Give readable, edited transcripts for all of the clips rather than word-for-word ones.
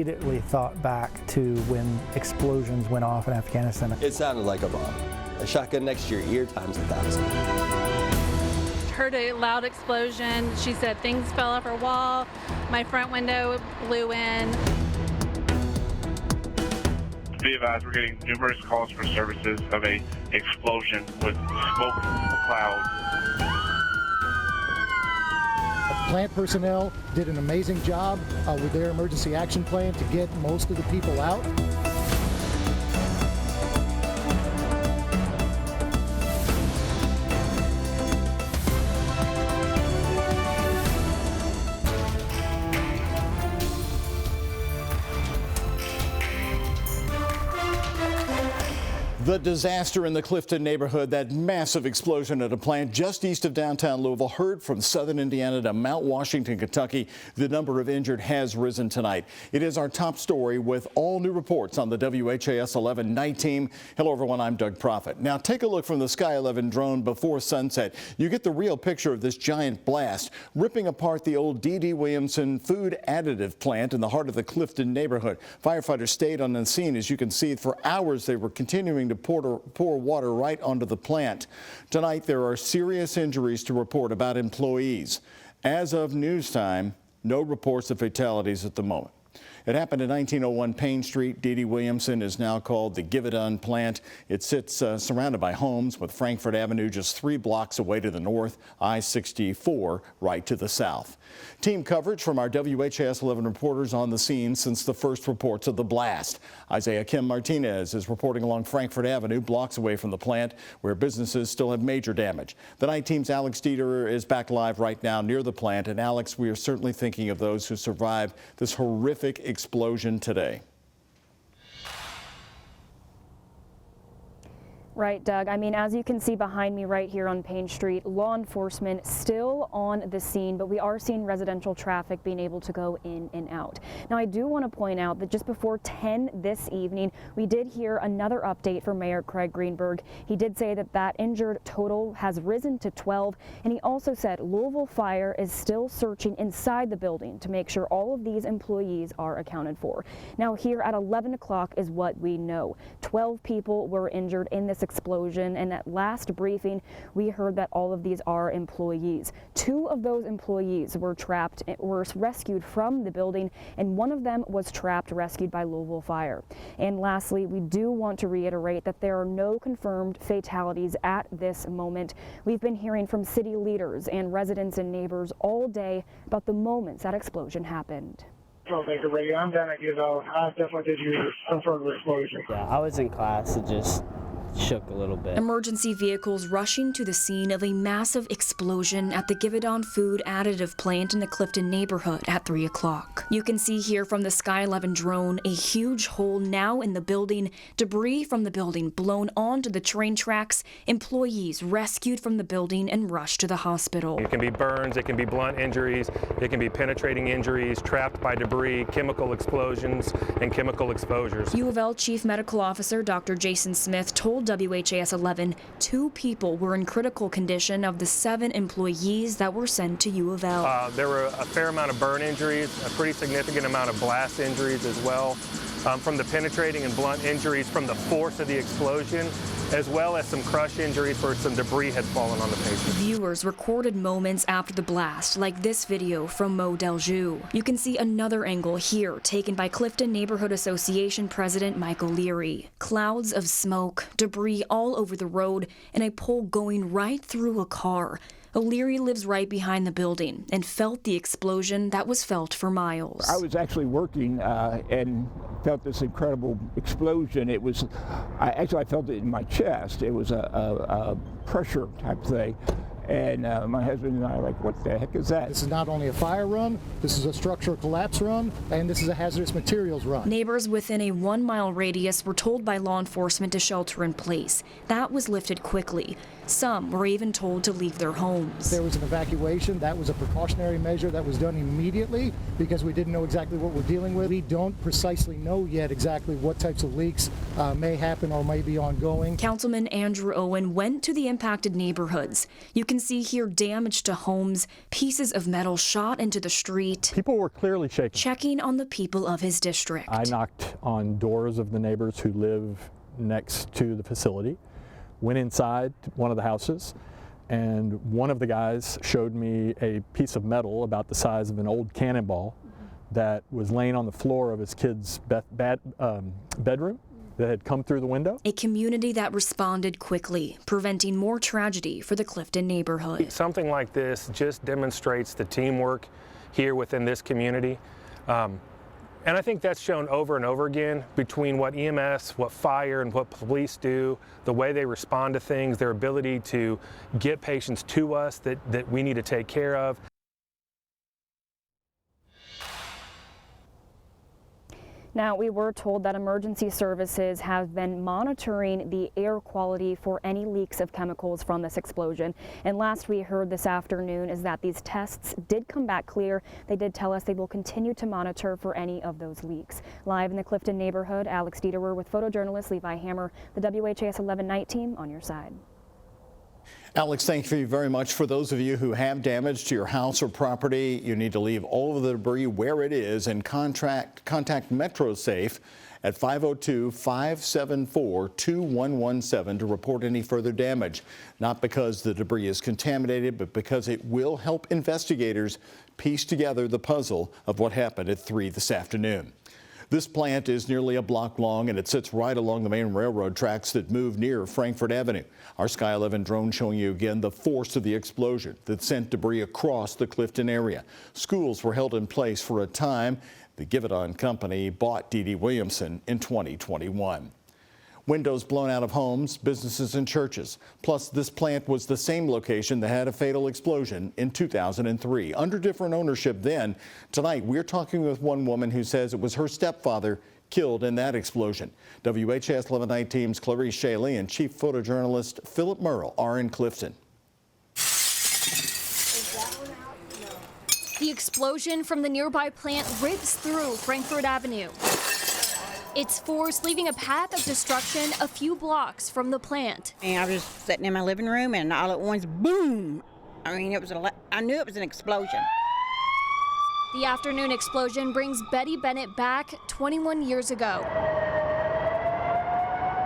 immediately thought back to when explosions went off in Afghanistan. It sounded like a bomb. A shotgun next to your ear times 1,000. Heard a loud explosion. She said things fell off her wall. My front window blew in. Be advised, we're getting numerous calls for services of a explosion with smoke clouds. Plant personnel did an amazing job with their emergency action plan to get most of the people out. The disaster in the Clifton neighborhood, that massive explosion at a plant just east of downtown Louisville, heard from southern Indiana to Mount Washington, Kentucky. The number of injured has risen tonight. It is our top story with all new reports on the WHAS 11 night team. Hello, everyone. I'm Doug Prophet. Now, take a look from the Sky 11 drone before sunset. You get the real picture of this giant blast ripping apart the old D.D. Williamson food additive plant in the heart of the Clifton neighborhood. Firefighters stayed on the scene. As you can see, for hours they were continuing to pour water right onto the plant. Tonight, there are serious injuries to report about employees. As of news time, no reports of fatalities at the moment. It happened in 1901 Payne Street. D.D. Williamson is now called the Givaudan plant. It sits surrounded by homes, with Frankfort Avenue just 3 blocks away to the north, I-64 right to the south. Team coverage from our WHAS 11 reporters on the scene since the first reports of the blast. Isaiah Kim Martinez is reporting along Frankfort Avenue, blocks away from the plant, where businesses still have major damage. The night team's Alex Dieter is back live right now near the plant. And Alex, we are certainly thinking of those who survived this horrific explosion today. Right, Doug. I mean, as you can see behind me right here on Payne Street, law enforcement still on the scene, but we are seeing residential traffic being able to go in and out. Now, I do want to point out that just before 10 this evening, we did hear another update from Mayor Craig Greenberg. He did say that that injured total has risen to 12, and he also said Louisville Fire is still searching inside the building to make sure all of these employees are accounted for. Now, here at 11 o'clock is what we know. 12 people were injured in this explosion, and at last briefing we heard that all of these are employees. 2 of those employees were rescued from the building, and 1 of them was rescued by Louisville Fire. And lastly, we do want to reiterate that there are no confirmed fatalities at this moment. We've been hearing from city leaders and residents and neighbors all day about the moments that explosion happened. Baker Radio, I'm down at Givaudan. I definitely did hear some sort of explosion. Yeah, I was in class. It just shook a little bit. Emergency vehicles rushing to the scene of a massive explosion at the Givaudan food additive plant in the Clifton neighborhood at 3 o'clock. You can see here from the Sky 11 drone a huge hole now in the building, debris from the building blown onto the train tracks, employees rescued from the building and rushed to the hospital. It can be burns, it can be blunt injuries, it can be penetrating injuries, trapped by debris, chemical explosions, and chemical exposures. U of L Chief Medical Officer Dr. Jason Smith told WHAS 11 2 people were in critical condition of the 7 employees that were sent to U of L. There were a fair amount of burn injuries, a pretty significant amount of blast injuries as well, from the penetrating and blunt injuries from the force of the explosion, as well as some crush injuries where some debris had fallen on the patient. Viewers recorded moments after the blast, like this video from Mo Deljoux. You can see another angle here taken by Clifton Neighborhood Association President Michael Leary. Clouds of smoke, debris all over the road, and a pole going right through a car. O'Leary lives right behind the building and felt the explosion that was felt for miles. I was actually working and felt this incredible explosion. It was, I felt it in my chest. It was a pressure type thing. And my husband and I are like, what the heck is that? This is not only a fire run, this is a structural collapse run, and this is a hazardous materials run. Neighbors within a 1-mile radius were told by law enforcement to shelter in place. That was lifted quickly. Some were even told to leave their homes. There was an evacuation. That was a precautionary measure that was done immediately because we didn't know exactly what we're dealing with. We don't precisely know yet exactly what types of leaks may happen or may be ongoing. Councilman Andrew Owen went to the impacted neighborhoods. You can see here damage to homes, pieces of metal shot into the street. People were clearly shaken. Checking on the people of his district. I knocked on doors of the neighbors who live next to the facility, went inside one of the houses, and one of the guys showed me a piece of metal about the size of an old cannonball that was laying on the floor of his kid's bedroom that had come through the window. A community that responded quickly, preventing more tragedy for the Clifton neighborhood. Something like this just demonstrates the teamwork here within this community. And I think that's shown over and over again between what EMS, what fire, and what police do, the way they respond to things, their ability to get patients to us that we need to take care of. Now, we were told that emergency services have been monitoring the air quality for any leaks of chemicals from this explosion. And last we heard this afternoon is that these tests did come back clear. They did tell us they will continue to monitor for any of those leaks. Live in the Clifton neighborhood, Alex Dieterer with photojournalist Levi Hammer, the WHAS 11 night team on your side. Alex, thank you very much. For those of you who have damage to your house or property, you need to leave all of the debris where it is and contact MetroSafe at 502-574-2117 to report any further damage. Not because the debris is contaminated, but because it will help investigators piece together the puzzle of what happened at 3 this afternoon. This plant is nearly a block long, and it sits right along the main railroad tracks that move near Frankfort Avenue. Our Sky 11 drone showing you again the force of the explosion that sent debris across the Clifton area. Schools were held in place for a time. The Givaudan company bought D.D. Williamson in 2021. Windows blown out of homes, businesses, and churches. Plus, this plant was the same location that had a fatal explosion in 2003. Under different ownership then. Tonight, we're talking with one woman who says it was her stepfather killed in that explosion. WHAS 11 Night Team's Clarice Shaley and Chief Photojournalist Philip Merle are in Clifton. The explosion from the nearby plant rips through Frankfort Avenue. Its force leaving a path of destruction a few blocks from the plant. And I was sitting in my living room, and all at once, boom! I mean, I knew it was an explosion. The afternoon explosion brings Betty Bennett back 21 years ago.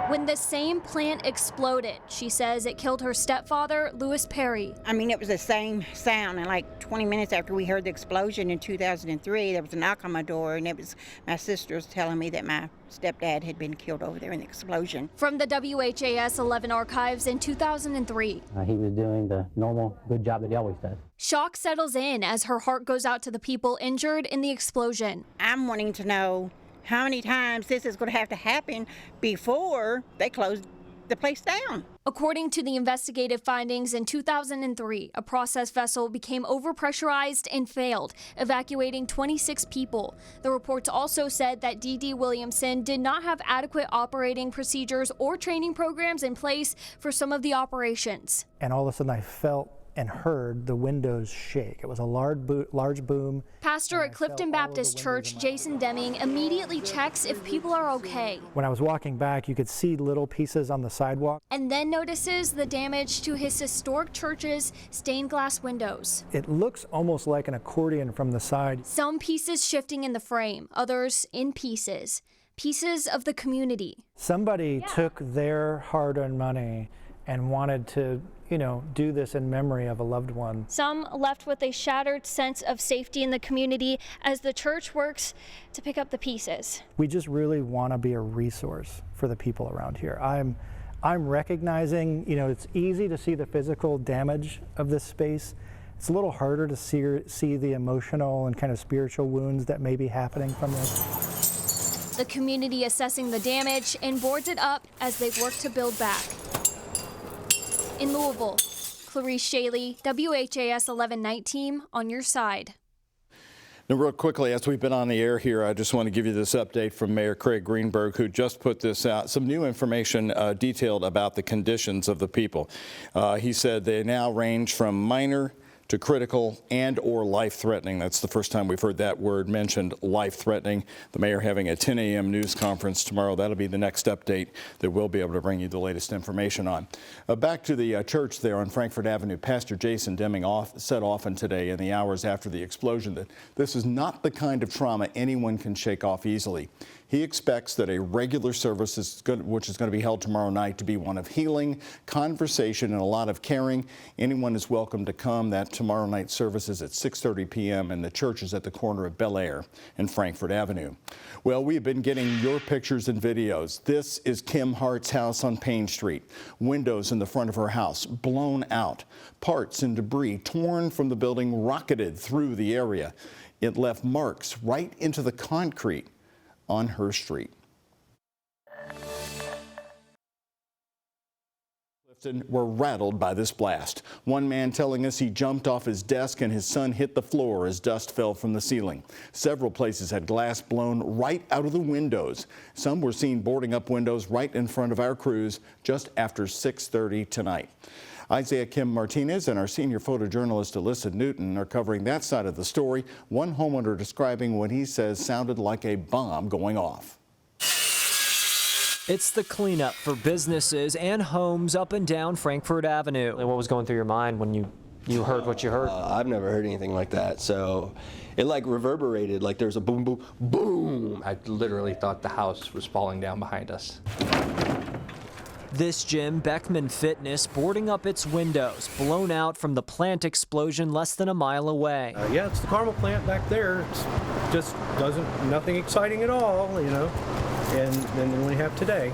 When the same plant exploded, she says it killed her stepfather, Louis Perry. I mean, it was the same sound, and like 20 minutes after we heard the explosion in 2003, there was a knock on my door, and it was my sister telling me that my stepdad had been killed over there in the explosion. From the WHAS 11 archives in 2003. He was doing the normal good job that he always does. Shock settles in as her heart goes out to the people injured in the explosion. I'm wanting to know how many times this is going to have to happen before they close the place down. According to the investigative findings in 2003, a process vessel became overpressurized and failed, evacuating 26 people. The reports also said that D.D. Williamson did not have adequate operating procedures or training programs in place for some of the operations. And all of a sudden I felt and heard the windows shake. It was a large boom. Pastor at Clifton Baptist Church, Jason Deming, immediately checks if people are okay. When I was walking back, you could see little pieces on the sidewalk. And then notices the damage to his historic church's stained glass windows. It looks almost like an accordion from the side. Some pieces shifting in the frame, others in pieces. Pieces of the community. Somebody took their hard-earned money and wanted to, do this in memory of a loved one. Some left with a shattered sense of safety in the community as the church works to pick up the pieces. We just really want to be a resource for the people around here. I'm recognizing, it's easy to see the physical damage of this space. It's a little harder to see the emotional and kind of spiritual wounds that may be happening from this. The community assessing the damage and boards it up as they work to build back. In Louisville, Clarice Shaley, WHAS 11 Night Team on your side. Now, real quickly, as we've been on the air here, I just want to give you this update from Mayor Craig Greenberg, who just put this out. Some new information detailed about the conditions of the people. He said they now range from minor to critical and or life-threatening. That's the first time we've heard that word mentioned, life-threatening. The mayor having a 10 a.m. news conference tomorrow. That'll be the next update that we'll be able to bring you the latest information on. Back to the church there on Frankfurt Avenue. Pastor Jason Deming said often today in the hours after the explosion that this is not the kind of trauma anyone can shake off easily. He expects that a regular service, which is going to be held tomorrow night, to be one of healing, conversation, and a lot of caring. Anyone is welcome to come. That tomorrow night service is at 6:30 p.m. and the church is at the corner of Bel Air and Frankfurt Avenue. Well, we've been getting your pictures and videos. This is Kim Hart's house on Payne Street. Windows in the front of her house blown out. Parts and debris torn from the building rocketed through the area. It left marks right into the concrete on her street. Clifton were rattled by this blast. One man telling us he jumped off his desk and his son hit the floor as dust fell from the ceiling. Several places had glass blown right out of the windows. Some were seen boarding up windows right in front of our crews just after 6:30 tonight. Isaiah Kim Martinez and our senior photojournalist Alyssa Newton are covering that side of the story. One homeowner describing what he says sounded like a bomb going off. It's the cleanup for businesses and homes up and down Frankfurt Avenue. And what was going through your mind when you heard what you heard? I've never heard anything like that. So it like reverberated, like there's a boom, boom, boom. I literally thought the house was falling down behind us. This gym, Beckman Fitness, boarding up its windows, blown out from the plant explosion less than a mile away. Yeah, it's the caramel plant back there. It's just nothing exciting at all, you know, and then we have today.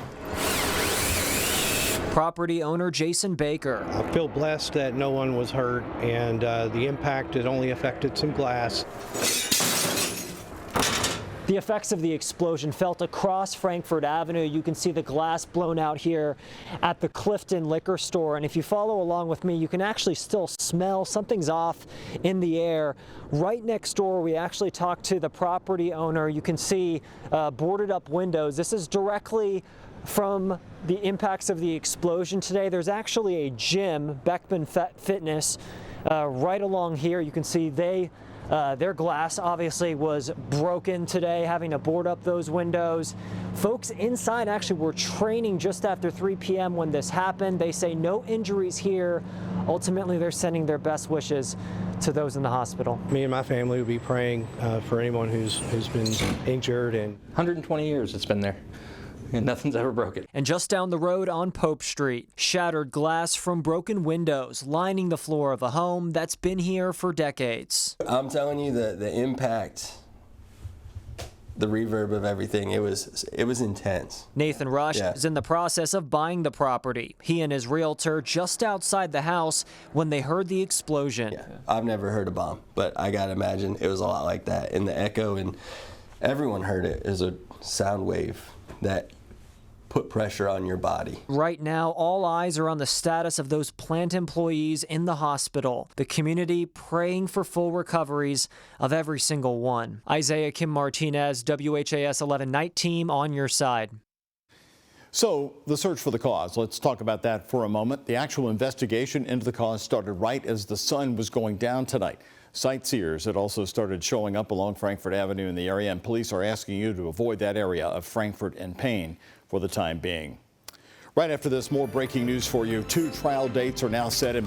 Property owner Jason Baker. I feel blessed that no one was hurt, and the impact had only affected some glass. The effects of the explosion felt across Frankfurt Avenue. You can see the glass blown out here at the Clifton liquor store. And if you follow along with me, you can actually still smell something's off in the air. Right next door, we actually talked to the property owner. You can see boarded up windows. This is directly from the impacts of the explosion today. There's actually a gym, Beckman Fitness, right along here. You can see their glass obviously was broken today, having to board up those windows. Folks inside actually were training just after 3 p.m. when this happened. They say no injuries here. Ultimately, they're sending their best wishes to those in the hospital. Me and my family will be praying for anyone who's been injured. And 120 years it's been there. And nothing's ever broken. And just down the road on Pope Street, shattered glass from broken windows lining the floor of a home that's been here for decades. I'm telling you, the impact, the reverb of everything, it was intense. Nathan Rush is in the process of buying the property. He and his realtor just outside the house when they heard the explosion. Yeah, I've never heard a bomb, but I gotta imagine it was a lot like that. And the echo, and everyone heard it as a sound wave that put pressure on your body. Right now, all eyes are on the status of those plant employees in the hospital. The community praying for full recoveries of every single one. Isaiah Kim Martinez, WHAS 11 Night Team on your side. So the search for the cause, let's talk about that for a moment. The actual investigation into the cause started right as the sun was going down tonight. Sightseers had also started showing up along Frankfurt Avenue in the area, and police are asking you to avoid that area of Frankfurt and Payne for the time being. Right after this, more breaking news for you. 2 trial dates are now set in